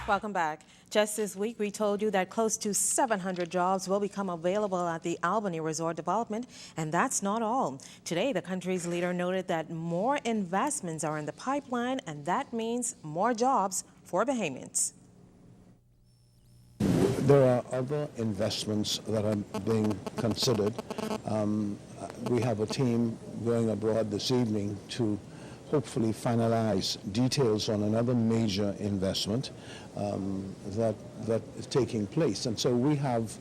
Welcome back. Just this week, we told you that close to 700 jobs will become available at the Albany Resort Development, and that's not all. Today, the country's leader noted that more investments are in the pipeline, and that means more jobs for Bahamians. There are other investments that are being considered. We have a team going abroad this evening to hopefully finalize details on another major investment that is taking place. And so we have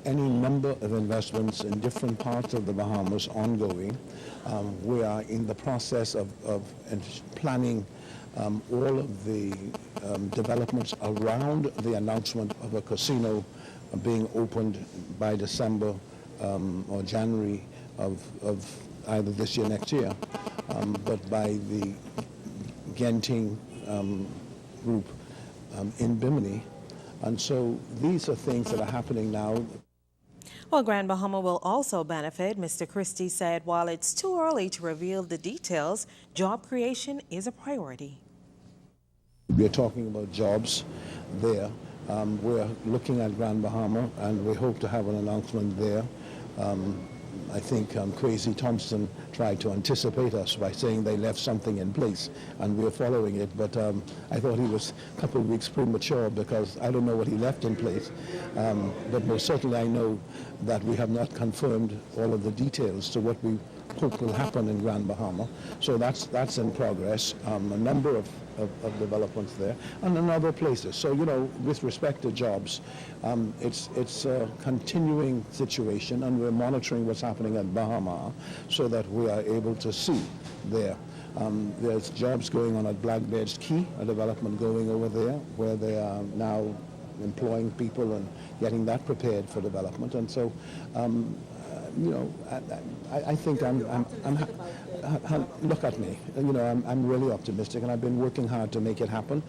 any number of investments in different parts of the Bahamas ongoing. We are in the process of planning all of the developments around the announcement of a casino being opened by December or January of either this year or next year, but by the Genting group in Bimini. And so these are things that are happening now. Well, Grand Bahama will also benefit. Mr. Christie said while it's too early to reveal the details, job creation is a priority. We're talking about jobs there. We're looking at Grand Bahama, and we hope to have an announcement there. I think Crazy Thompson tried to anticipate us by saying they left something in place, and we're following it. But I thought he was a couple of weeks premature because I don't know what he left in place. But most certainly I know that we have not confirmed all of the details to what we hope will happen in Grand Bahama. So that's in progress. A number of developments there and in other places. So, you know, with respect to jobs, it's a continuing situation, and we're monitoring what's happening at Bahama so that we are able to see there. There's jobs going on at Blackbeard's Key, a development going over there where they are now employing people and getting that prepared for development. And so, you know, I think look at me. You know, I'm really optimistic, and I've been working hard to make it happen.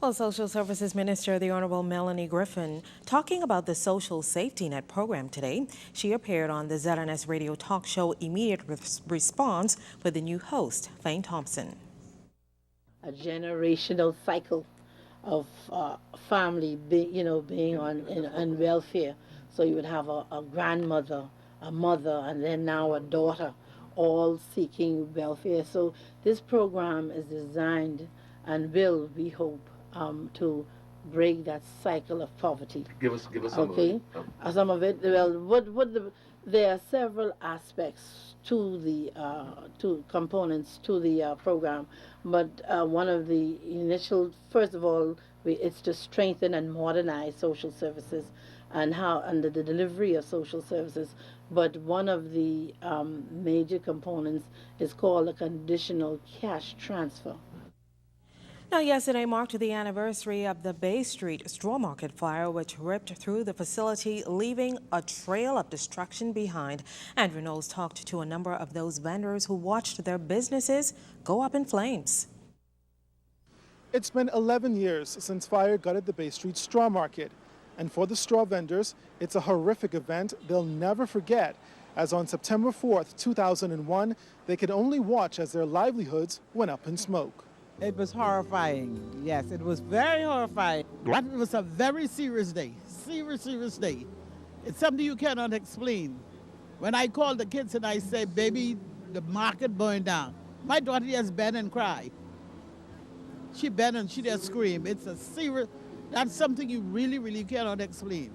Well, Social Services Minister, the Honorable Melanie Griffin, talking about the Social Safety Net program today. She appeared on the ZNS radio talk show Immediate Response with the new host, Thane Thompson. A generational cycle of family, being on welfare. So you would have a grandmother, a mother, and then now a daughter, all seeking welfare. So this program is designed and will, we hope, to break that cycle of poverty. Give us some of it. Some of it. Well, there are several aspects to the two components to the program, but one of the initial, first of all, it's to strengthen and modernize social services and the delivery of social services. But one of the major components is called a conditional cash transfer. Now, yesterday marked the anniversary of the Bay Street Straw Market fire, which ripped through the facility, leaving a trail of destruction behind. Andrew Knowles talked to a number of those vendors who watched their businesses go up in flames. It's been 11 years since fire gutted the Bay Street Straw Market. And for the straw vendors, it's a horrific event they'll never forget, as on September 4th, 2001, they could only watch as their livelihoods went up in smoke. It was horrifying. Yes, it was very horrifying. It was a very serious day, serious day. It's something you cannot explain. When I called the kids and I said, baby, the market burned down, my daughter just bent and cried. She bent and she just screamed. It's a serious, that's something you really cannot explain.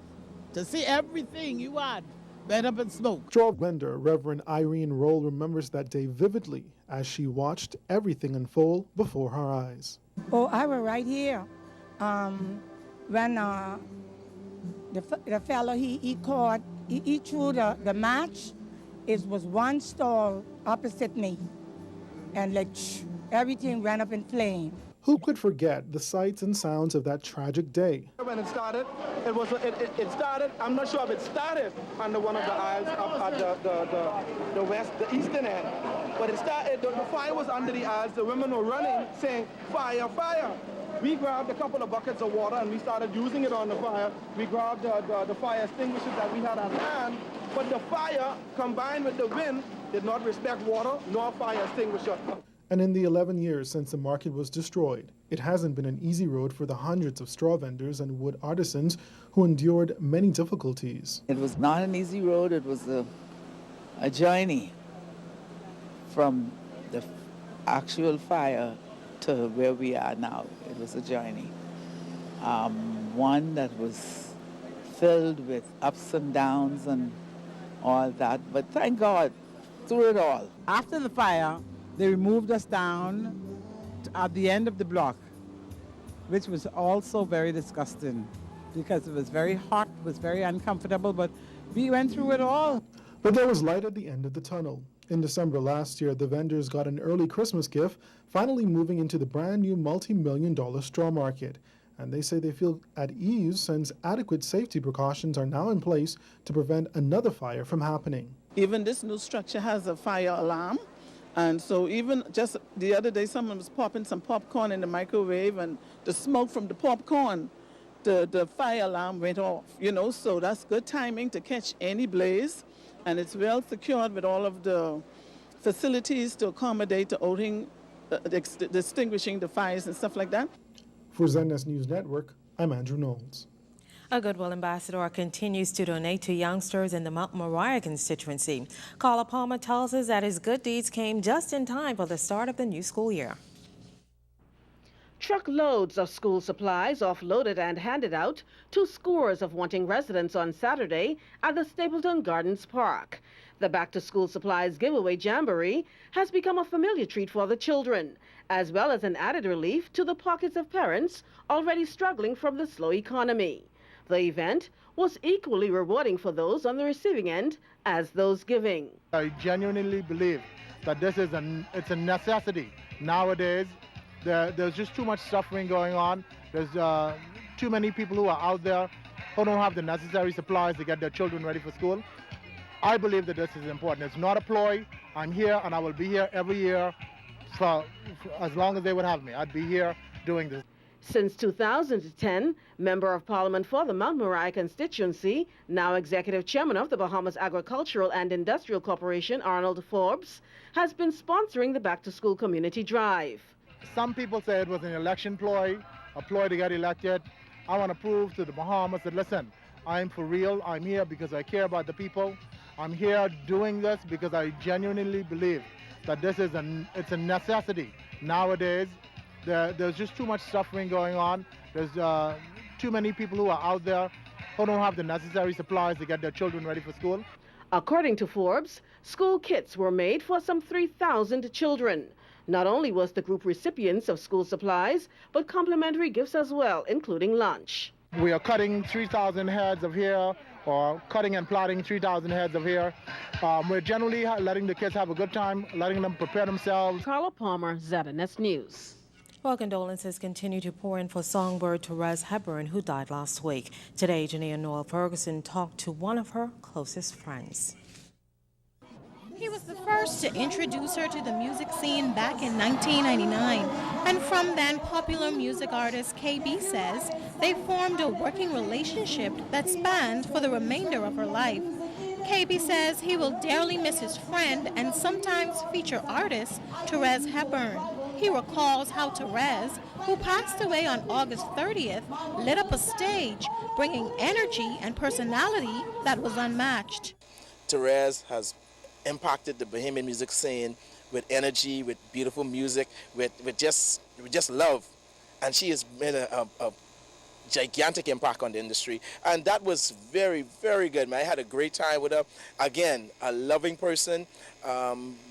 To see everything you had bent up in smoke. Straw vendor Reverend Irene Roll remembers that day vividly as she watched everything unfold before her eyes. Oh, I was right here when the fellow he threw the match. It was one stall opposite me, and like everything ran up in flame. Who could forget the sights and sounds of that tragic day? When it started, it started, I'm not sure if it started under one of the aisles up at the eastern end. But it started, the fire was under the aisles, the women were running saying, fire, fire. We grabbed a couple of buckets of water and we started using it on the fire. We grabbed the fire extinguishers that we had at hand, but the fire combined with the wind did not respect water nor fire extinguisher. And in the 11 years since the market was destroyed, it hasn't been an easy road for the hundreds of straw vendors and wood artisans who endured many difficulties. It was not an easy road. It was a journey from the actual fire to where we are now. It was a journey. One that was filled with ups and downs and all that. But thank God, through it all. After the fire, they removed us down at the end of the block, which was also very disgusting because it was very hot, it was very uncomfortable, but we went through it all. But there was light at the end of the tunnel. In December last year, the vendors got an early Christmas gift, finally moving into the brand new multi-million-dollar straw market. And they say they feel at ease since adequate safety precautions are now in place to prevent another fire from happening. Even this new structure has a fire alarm. And so even just the other day, someone was popping some popcorn in the microwave, and the smoke from the popcorn, the fire alarm went off, so that's good timing to catch any blaze. And it's well secured with all of the facilities to accommodate the outing, extinguishing the fires and stuff like that. For ZNS News Network, I'm Andrew Knowles. A Goodwill ambassador continues to donate to youngsters in the Mount Moriah constituency. Carla Palmer tells us that his good deeds came just in time for the start of the new school year. Truckloads of school supplies offloaded and handed out to scores of wanting residents on Saturday at the Stapleton Gardens Park. The back-to-school supplies giveaway jamboree has become a familiar treat for the children, as well as an added relief to the pockets of parents already struggling from the slow economy. The event was equally rewarding for those on the receiving end as those giving. I genuinely believe that it's a necessity nowadays. There's just too much suffering going on. There's too many people who are out there who don't have the necessary supplies to get their children ready for school. I believe that this is important. It's not a ploy. I'm here and I will be here every year for as long as they would have me. I'd be here doing this. Since 2010, Member of Parliament for the Mount Moriah constituency, now Executive Chairman of the Bahamas Agricultural and Industrial Corporation, Arnold Forbes, has been sponsoring the Back to School Community Drive. Some people say it was an election ploy, a ploy to get elected. I want to prove to the Bahamas that, listen, I'm for real. I'm here because I care about the people. I'm here doing this because I genuinely believe that it's a necessity nowadays. There's just too much suffering going on. There's too many people who are out there who don't have the necessary supplies to get their children ready for school. According to Forbes, school kits were made for some 3,000 children. Not only was the group recipients of school supplies, but complimentary gifts as well, including lunch. We are cutting 3,000 heads of hair, or cutting and plaiting 3,000 heads of hair. We're generally letting the kids have a good time, letting them prepare themselves. Carla Palmer, ZNS News. Well, condolences continue to pour in for songbird Therese Hepburn, who died last week. Today, Janea Noel Ferguson talked to one of her closest friends. He was the first to introduce her to the music scene back in 1999. And from then, popular music artist KB says they formed a working relationship that spanned for the remainder of her life. KB says he will dearly miss his friend and sometimes feature artist Therese Hepburn. He recalls how Therese, who passed away on August 30th, lit up a stage, bringing energy and personality that was unmatched. Therese has impacted the Bahamian music scene with energy, with beautiful music, with just love. And she has made a gigantic impact on the industry. And that was very, very good, man. I had a great time with her. Again, a loving person.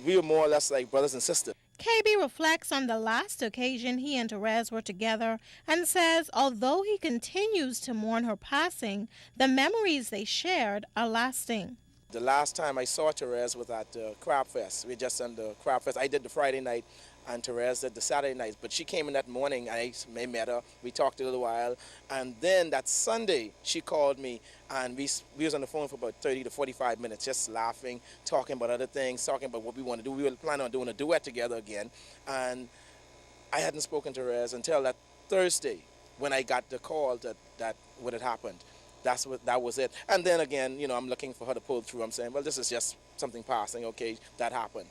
We were more or less like brothers and sisters. KB reflects on the last occasion he and Therese were together and says although he continues to mourn her passing, the memories they shared are lasting. The last time I saw Therese was at the Crab Fest. We just done the Crab Fest. I did the Friday night and Therese did the Saturday night. But she came in that morning. I met her. We talked a little while. And then that Sunday, she called me and we was on the phone for about 30 to 45 minutes, just laughing, talking about other things, talking about what we want to do. We were planning on doing a duet together again. And I hadn't spoken to Therese until that Thursday when I got the call that what had happened. That was it. And then again, I'm looking for her to pull through. I'm saying, well, this is just something passing. Okay, that happened.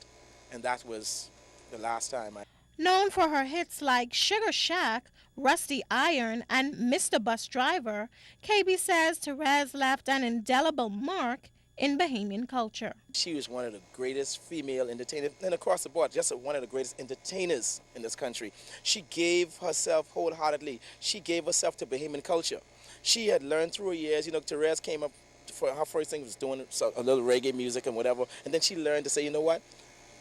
And that was the last time. Known for her hits like Sugar Shack, Rusty Iron, and Mr. Bus Driver, KB says Therese left an indelible mark in Bahamian culture. She was one of the greatest female entertainers, and across the board, just one of the greatest entertainers in this country. She gave herself wholeheartedly. She gave herself to Bahamian culture. She had learned through her years. You know, Therese came up, for her first thing was doing a little reggae music and whatever, and then she learned to say, you know what?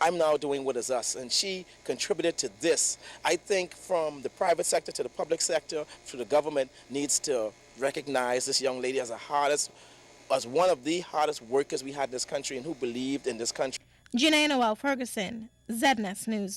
I'm now doing what is us, and she contributed to this. I think from the private sector to the public sector, to the government, needs to recognize this young lady as one of the hardest workers we had in this country and who believed in this country. Janae Noel Ferguson, ZNS News.